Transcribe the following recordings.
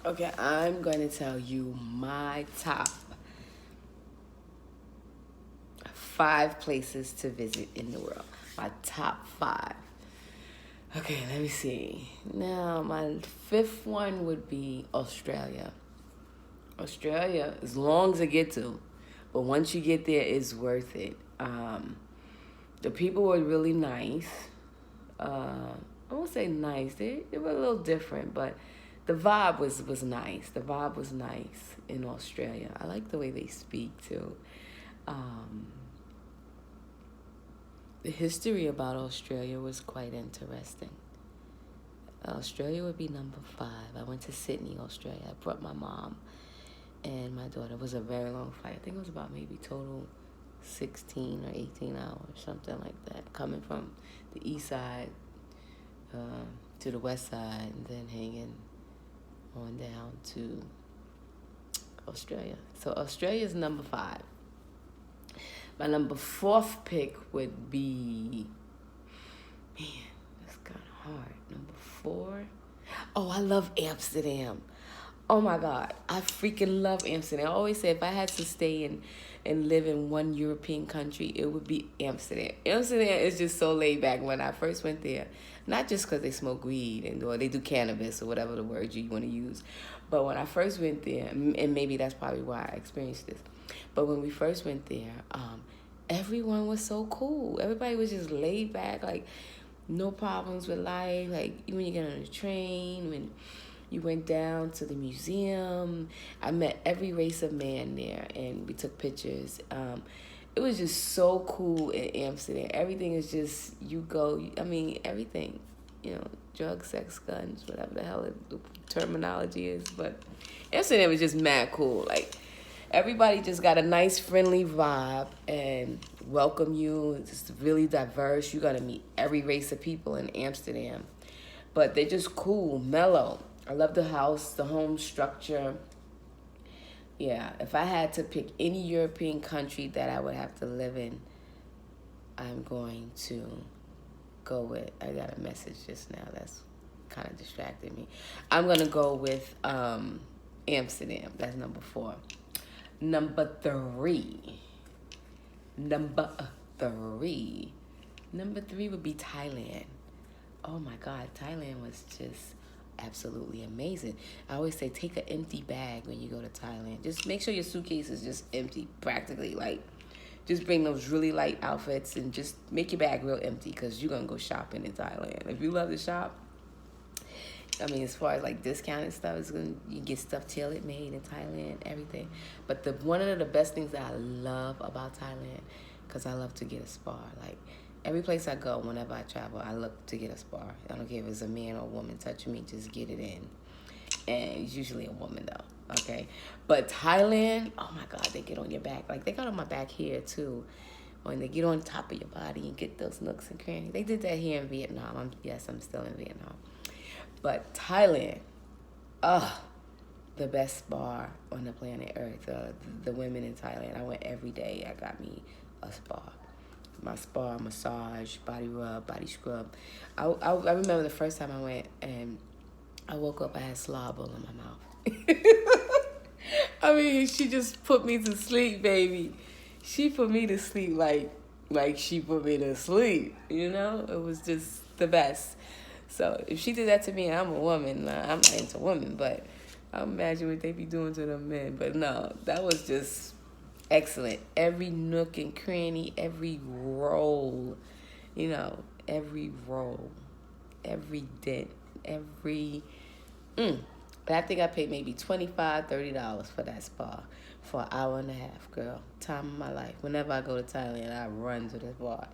Okay, I'm going to tell you my top 5 places to visit in the world. My top 5. Okay, let me see. Now, my 5th one would be Australia. Australia, as long as I get to, but once you get there, it's worth it. The people were really nice. I won't say nice. They were a little different, but the vibe was nice. The vibe was nice in Australia. I like the way they speak too. Um, the history about Australia was quite interesting. Australia would be number 5. I went to Sydney, Australia. I brought my mom and my daughter. It was a very long flight. I think it was about maybe total 16 or 18 hours, something like that. Coming from the east side to the west side and then hanging on down to Australia. So Australia is number 5. My number 4th pick would be, man, that's kind of hard. Number 4. Oh, I love Amsterdam. Oh my God, I freaking love Amsterdam. I always say if I had to stay and live in one European country, it would be Amsterdam. Amsterdam is just so laid back. When I first went there, not just because they smoke weed or they do cannabis or whatever the word you want to use, but when I first went there, and maybe that's probably why I experienced this, but when we first went there, everyone was so cool. Everybody was just laid back, like no problems with life. Like when you get on the train, when you went down to the museum, I met every race of man there, and we took pictures. It was just so cool in Amsterdam. Everything is just, you go, I mean, everything, drugs, sex, guns, whatever the hell the terminology is. But Amsterdam is just mad cool. Like, everybody just got a nice, friendly vibe and welcome you. It's just really diverse. You're going to meet every race of people in Amsterdam. But they're just cool, mellow. I love the house, the home structure. Yeah, if I had to pick any European country that I would have to live in, I'm going to go with, I got a message just now that's kind of distracted me. I'm going to go with Amsterdam. That's number 4. Number 3. Number 3 would be Thailand. Oh my God, Thailand was just absolutely amazing. I always say take an empty bag when you go to Thailand. Just make sure your suitcase is just empty, practically. Like, just bring those really light outfits and just make your bag real empty because you're going to go shopping in Thailand. If you love to shop, I mean, as far as like discounted stuff, you get stuff tailored made in Thailand, everything. But one of the best things that I love about Thailand, because I love to get a spa. Like, every place I go, whenever I travel, I look to get a spa. I don't care if it's a man or a woman touching me, just get it in. And it's usually a woman, though, okay? But Thailand, oh my God, they get on your back. Like, they got on my back here, too. When they get on top of your body and get those nooks and crannies. They did that here in Vietnam. I'm still in Vietnam. But Thailand, the best spa on the planet Earth. The women in Thailand, I went every day. I got me a spa. My spa, massage, body rub, body scrub. I remember the first time I went and I woke up, I had slobber in my mouth. I mean, she just put me to sleep, baby. She put me to sleep like she put me to sleep, It was just the best. So if she did that to me, I'm a woman. I'm not into women, but I imagine what they be doing to them men. But no, that was just excellent. Every nook and cranny, every roll, every roll, every dent, every. But I think I paid maybe $25, $30 for that spa for an hour and a half, girl. Time of my life. Whenever I go to Thailand, I run to the spa.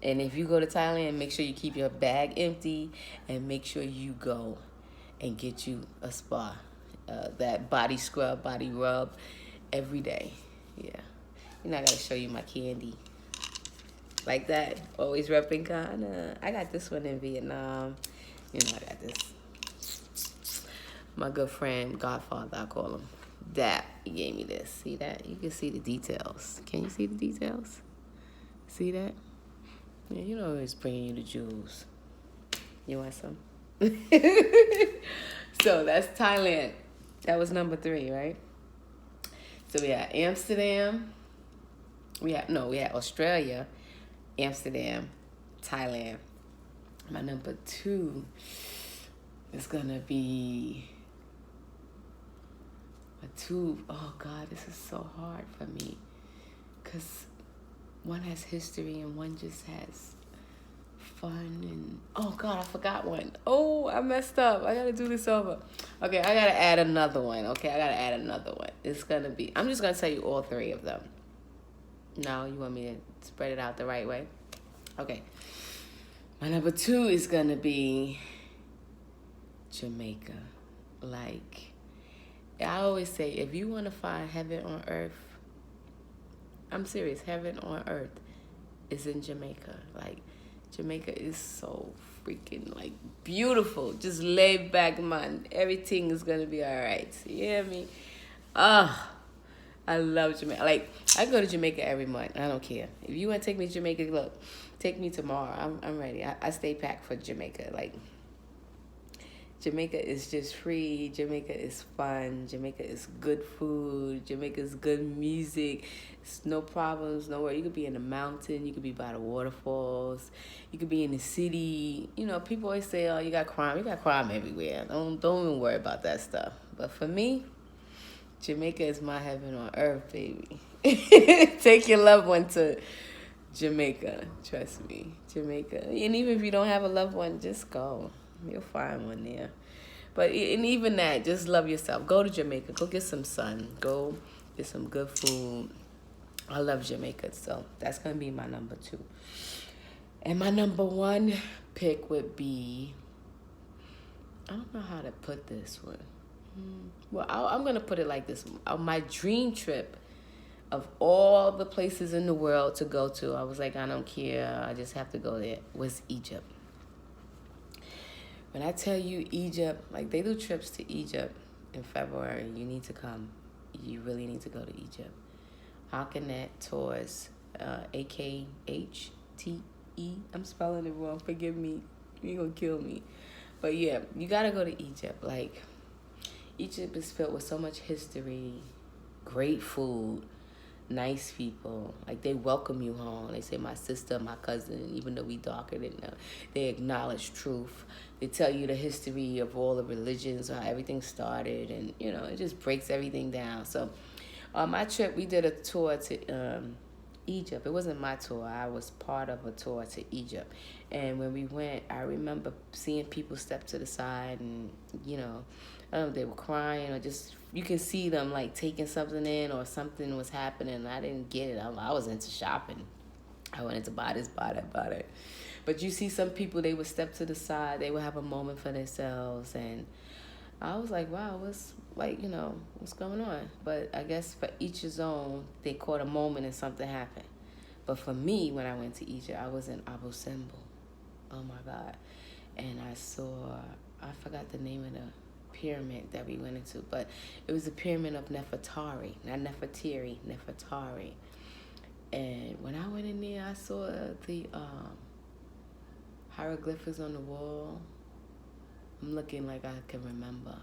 And if you go to Thailand, make sure you keep your bag empty and make sure you go and get you a spa. That body scrub, body rub every day. Yeah. I got to show you my candy. Like that. Always repping Ghana. I got this one in Vietnam. I got this. My good friend, Godfather, I call him. That, he gave me this. See that? You can see the details. Can you see the details? See that? Yeah, he's bringing you the jewels. You want some? So that's Thailand. That was number 3, right? So we had Amsterdam. We had Australia, Amsterdam, Thailand. My number 2 is gonna be oh God, this is so hard for me. Because one has history and one just has fun and... Oh, God, I forgot one. Oh, I messed up. I got to do this over. Okay, I got to add another one. It's going to be... I'm just going to tell you all 3 of them. No, you want me to spread it out the right way? Okay. My number 2 is going to be Jamaica. Like, I always say, if you want to find heaven on earth, I'm serious, heaven on earth is in Jamaica. Like, Jamaica is so freaking, like, beautiful. Just lay back, man. Everything is going to be all right. You hear me? I love Jamaica. Like, I go to Jamaica every month. I don't care. If you want to take me to Jamaica, look, take me tomorrow. I'm ready. I stay packed for Jamaica. Like, Jamaica is just free. Jamaica is fun. Jamaica is good food. Jamaica is good music. It's no problems, no worry. You could be in the mountain. You could be by the waterfalls. You could be in the city. You know, people always say, oh, you got crime. You got crime everywhere. Don't even worry about that stuff. But for me, Jamaica is my heaven on earth, baby. Take your loved one to Jamaica. Trust me. Jamaica. And even if you don't have a loved one, just go. You'll find one there. But and even that, just love yourself. Go to Jamaica. Go get some sun. Go get some good food. I love Jamaica. So that's going to be my number 2. And my number 1 pick would be... I don't know how to put this one. Well, I'm going to put it like this. My dream trip of all the places in the world to go to, I was like, I don't care. I just have to go there, was Egypt. When I tell you Egypt, like they do trips to Egypt in February, you need to come. You really need to go to Egypt. Hakenet Tours, A-K-H-T-E. I'm spelling it wrong. Forgive me. You're going to kill me. But yeah, you got to go to Egypt. Like, Egypt is filled with so much history, great food, nice people. Like, they welcome you home. They say, my sister, my cousin, even though we darker than them. They acknowledge truth. They tell you the history of all the religions, how everything started, and, you know, it just breaks everything down. So, on my trip, we did a tour to Egypt. It wasn't my tour. I was part of a tour to Egypt. And when we went, I remember seeing people step to the side and, you know, they were crying or just, you can see them, like, taking something in or something was happening. I didn't get it. I was into shopping. I wanted to buy this, buy that, buy that. But you see some people, they would step to the side. They would have a moment for themselves. And I was like, wow, what's, like, you know, what's going on? But I guess for each his own, they caught a moment and something happened. But for me, when I went to Egypt, I was in Abu Simbel. Oh, my God. And I forgot the name of the pyramid that we went into. But it was the pyramid of Nefertari. Not Nefertiri, Nefertari. And when I went in there, I saw the hieroglyphics on the wall. I'm looking like I can remember.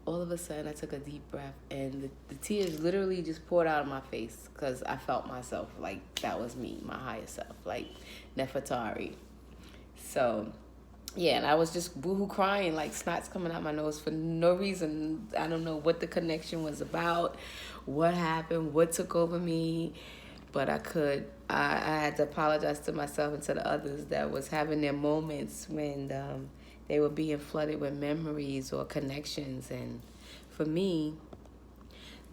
All of a sudden, I took a deep breath, and the tears literally just poured out of my face because I felt myself like that was me, my higher self, like Nefertari. So, yeah, and I was just boohoo crying, like snots coming out my nose for no reason. I don't know what the connection was about, what happened, what took over me, but I had to apologize to myself and to the others that was having their moments when they were being flooded with memories or connections. And for me,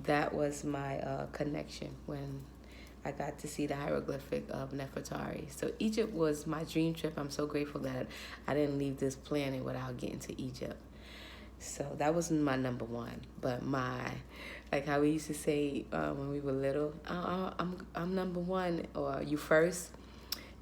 that was my connection when I got to see the hieroglyphic of Nefertari. So Egypt was my dream trip. I'm so grateful that I didn't leave this planet without getting to Egypt. So that was my number 1. But like how we used to say when we were little, I'm number 1, or you first.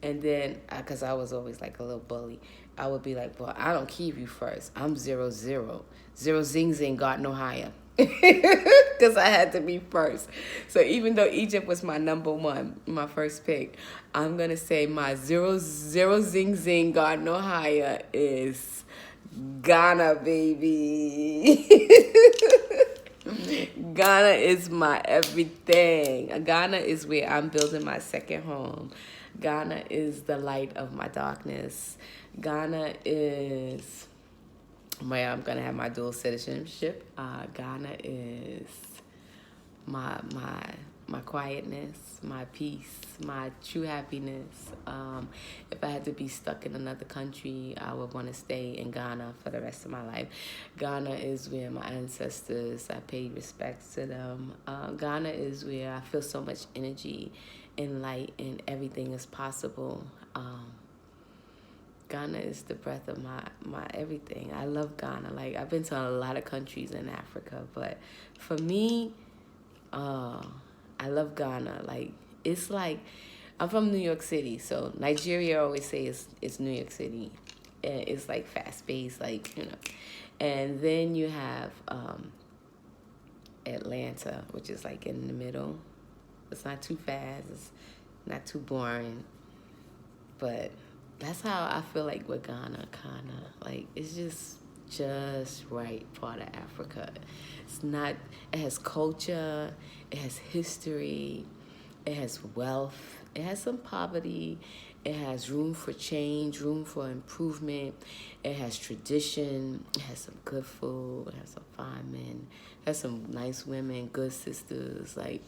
And then, because I was always like a little bully, I would be like, well, I don't keep you first. I'm 0 0. Zero ZingZing got no higher. Because I had to be first. So even though Egypt was my number 1, my first pick, I'm going to say my 0 ZingZing got no higher is Ghana, baby. Ghana is my everything. Ghana is where I'm building my second home. Ghana is the light of my darkness. Ghana is where I'm gonna have my dual citizenship. Ghana is my quietness, my peace, my true happiness. If I had to be stuck in another country, I would want to stay in Ghana for the rest of my life. Ghana is where my ancestors, I paid respects to them. Ghana is where I feel so much energy and light and everything is possible. Ghana is the breath of my everything. I love Ghana. Like, I've been to a lot of countries in Africa, but for me, I love Ghana. Like, it's like, I'm from New York City, so Nigeria, I always say it's New York City. And it's like fast paced, like, you know. And then you have Atlanta, which is like in the middle. It's not too fast, it's not too boring. But that's how I feel like with Ghana, kinda. Like, it's just right part of Africa. It's not, it has culture, it has history, it has wealth, it has some poverty, it has room for change, room for improvement, it has tradition, it has some good food, it has some fine men, it has some nice women, good sisters. Like,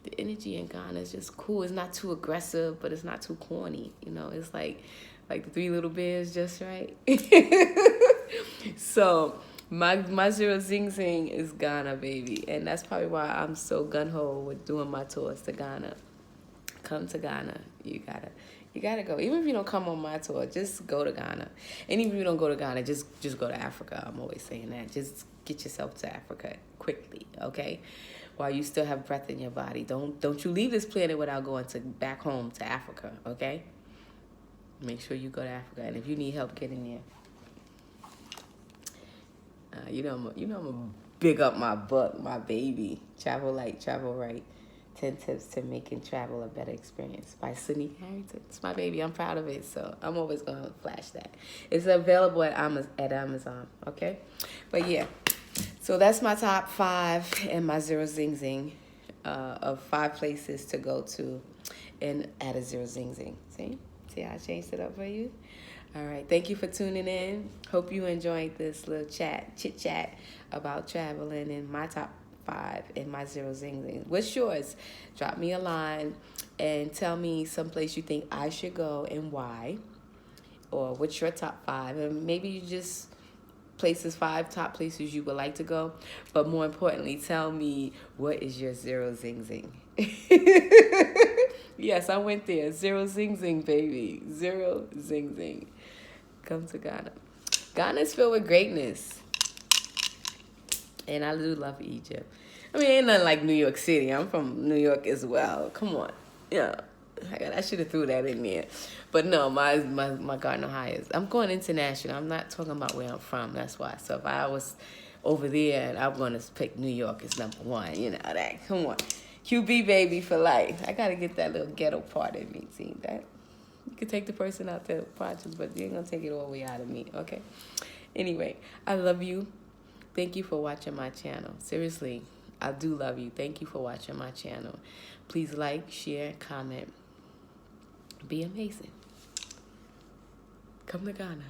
the energy in Ghana is just cool. It's not too aggressive, but it's not too corny. You know, it's like the Three Little Bears, just right. So my Zero ZingZing is Ghana, baby, and that's probably why I'm so gun ho with doing my tours to Ghana. Come to Ghana. You gotta go. Even if you don't come on my tour, just go to Ghana. And even if you don't go to Ghana, just go to Africa. I'm always saying that. Just get yourself to Africa quickly, okay? While you still have breath in your body. Don't you leave this planet without going back home to Africa, okay? Make sure you go to Africa. And if you need help getting there, you know I'm gonna big up my book, my baby, Travel Light, Travel Right. 10 Tips to Making Travel a Better Experience by Sydney Harrington. It's my baby. I'm proud of it, so I'm always going to flash that. It's available at Amazon, okay? But yeah, so that's my top 5 and my Zero ZingZing of 5 places to go to and add a Zero ZingZing. See how I changed it up for you? All right, thank you for tuning in. Hope you enjoyed this little chit chat about traveling and my top 5 and my Zero ZingZing. What's yours? Drop me a line and tell me someplace you think I should go and why, or what's your top 5, and maybe you just places 5 top places you would like to go, but more importantly, tell me what is your Zero ZingZing. Yes, I went there. Zero ZingZing, baby. Zero ZingZing. Come to Ghana. Ghana is filled with greatness. And I do love Egypt. I mean, ain't nothing like New York City. I'm from New York as well. Come on. Yeah. I should have threw that in there. But no, my Garden Highest. I'm going international. I'm not talking about where I'm from. That's why. So if I was over there, I'm going to pick New York as number 1. You know that. Come on. QB baby for life. I got to get that little ghetto part in me. See that? You can take the person out to projects, but you ain't going to take it all the way out of me. Okay? Anyway, I love you. Thank you for watching my channel. Seriously, I do love you. Thank you for watching my channel. Please like, share, comment. Be amazing. Come to Ghana.